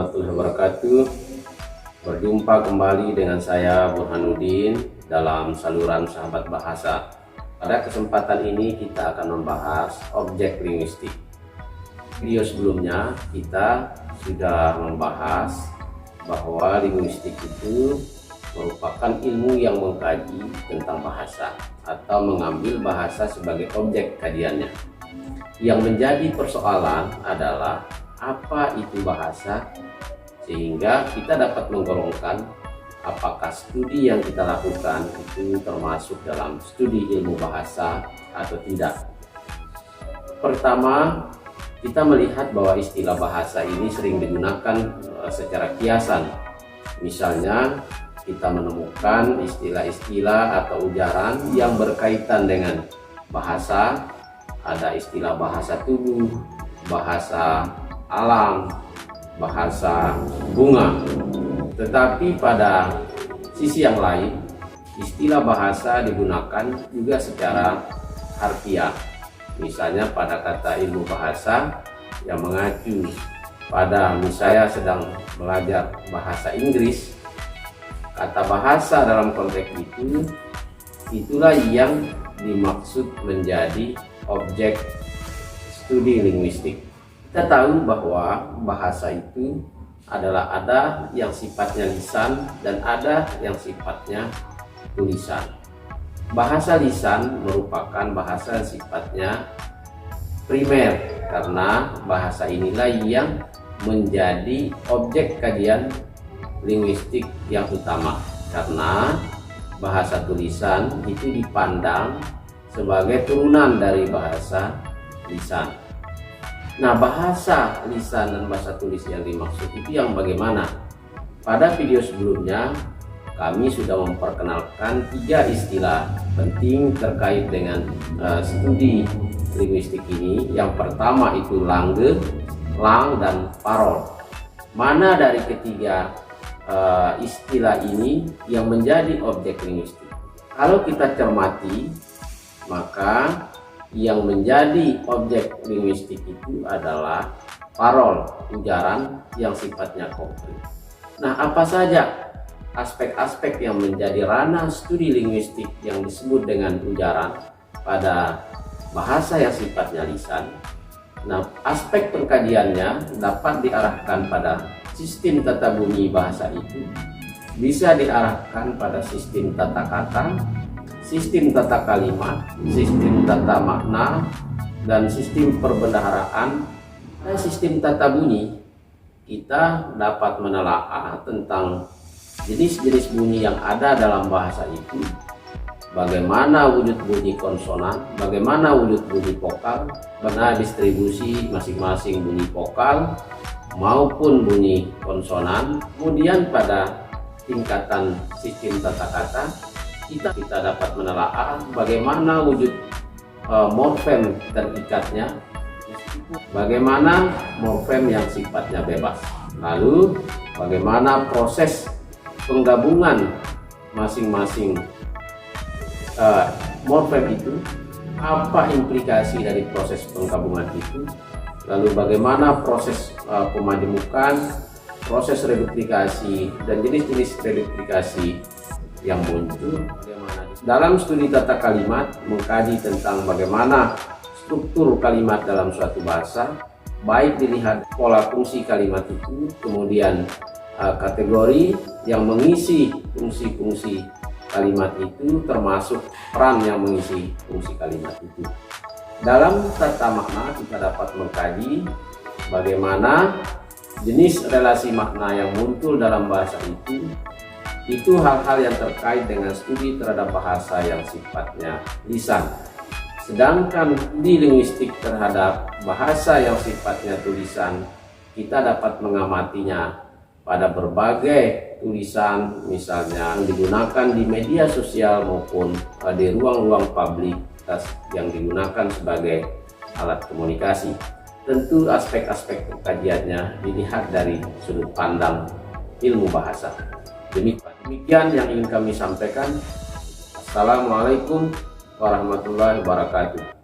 Warahmatullahi wabarakatuh. Berjumpa kembali dengan saya Burhanuddin dalam saluran Sahabat Bahasa. Pada kesempatan ini kita akan membahas objek linguistik. Video sebelumnya kita sudah membahas bahwa linguistik itu merupakan ilmu yang mengkaji tentang bahasa atau mengambil bahasa sebagai objek kajiannya. Yang menjadi persoalan adalah apa itu bahasa, sehingga kita dapat menggolongkan apakah studi yang kita lakukan itu termasuk dalam studi ilmu bahasa atau tidak. Pertama, kita melihat bahwa istilah bahasa ini sering digunakan secara kiasan. Misalnya kita menemukan istilah-istilah atau ujaran yang berkaitan dengan bahasa. Ada istilah bahasa tubuh, bahasa alam, bahasa bunga. Tetapi pada sisi yang lain, istilah bahasa digunakan juga secara harfiah. Misalnya pada kata ilmu bahasa yang mengacu pada misalnya sedang belajar bahasa Inggris, kata bahasa dalam konteks itu itulah yang dimaksud menjadi objek studi linguistik. Kita tahu bahwa bahasa itu adalah ada yang sifatnya lisan dan ada yang sifatnya tulisan. Bahasa lisan merupakan bahasa yang sifatnya primer, karena bahasa inilah yang menjadi objek kajian linguistik yang utama, karena bahasa tulisan itu dipandang sebagai turunan dari bahasa lisan. Nah, bahasa lisan dan bahasa tulis yang dimaksud itu yang bagaimana? Pada video sebelumnya kami sudah memperkenalkan 3 istilah penting terkait dengan studi linguistik ini. Yang pertama itu langue, lang, dan parol. Mana dari ketiga istilah ini yang menjadi objek linguistik? Kalau kita cermati, maka yang menjadi objek linguistik itu adalah parol, ujaran yang sifatnya konkret. Nah, apa saja aspek-aspek yang menjadi ranah studi linguistik yang disebut dengan ujaran pada bahasa yang sifatnya lisan? Nah, aspek pengkajiannya dapat diarahkan pada sistem tata bunyi bahasa itu, bisa diarahkan pada sistem tata kata, sistem tata kalimat, sistem tata makna, dan sistem perbendaharaan. Dan sistem tata bunyi, kita dapat menelaah tentang jenis-jenis bunyi yang ada dalam bahasa itu, bagaimana wujud bunyi konsonan, bagaimana wujud bunyi vokal, bagaimana distribusi masing-masing bunyi vokal maupun bunyi konsonan. Kemudian pada tingkatan sistem tata kata, kita dapat menelaah bagaimana wujud morfem terikatnya, bagaimana morfem yang sifatnya bebas, lalu bagaimana proses penggabungan masing-masing morfem itu, apa implikasi dari proses penggabungan itu, lalu bagaimana proses pemajemukan, proses reduplikasi, dan jenis-jenis reduplikasi yang muncul. Dalam studi tata kalimat, mengkaji tentang bagaimana struktur kalimat dalam suatu bahasa, baik dilihat pola fungsi kalimat itu, kemudian kategori yang mengisi fungsi-fungsi kalimat itu, termasuk peran yang mengisi fungsi kalimat itu. Dalam tata makna, kita dapat mengkaji bagaimana jenis relasi makna yang muncul dalam bahasa itu hal-hal yang terkait dengan studi terhadap bahasa yang sifatnya lisan. Sedangkan di linguistik terhadap bahasa yang sifatnya tulisan, kita dapat mengamatinya pada berbagai tulisan, misalnya yang digunakan di media sosial maupun di ruang-ruang publik yang digunakan sebagai alat komunikasi. Tentu aspek-aspek kajiannya dilihat dari sudut pandang ilmu bahasa. Demikian yang ingin kami sampaikan. Assalamualaikum warahmatullahi wabarakatuh.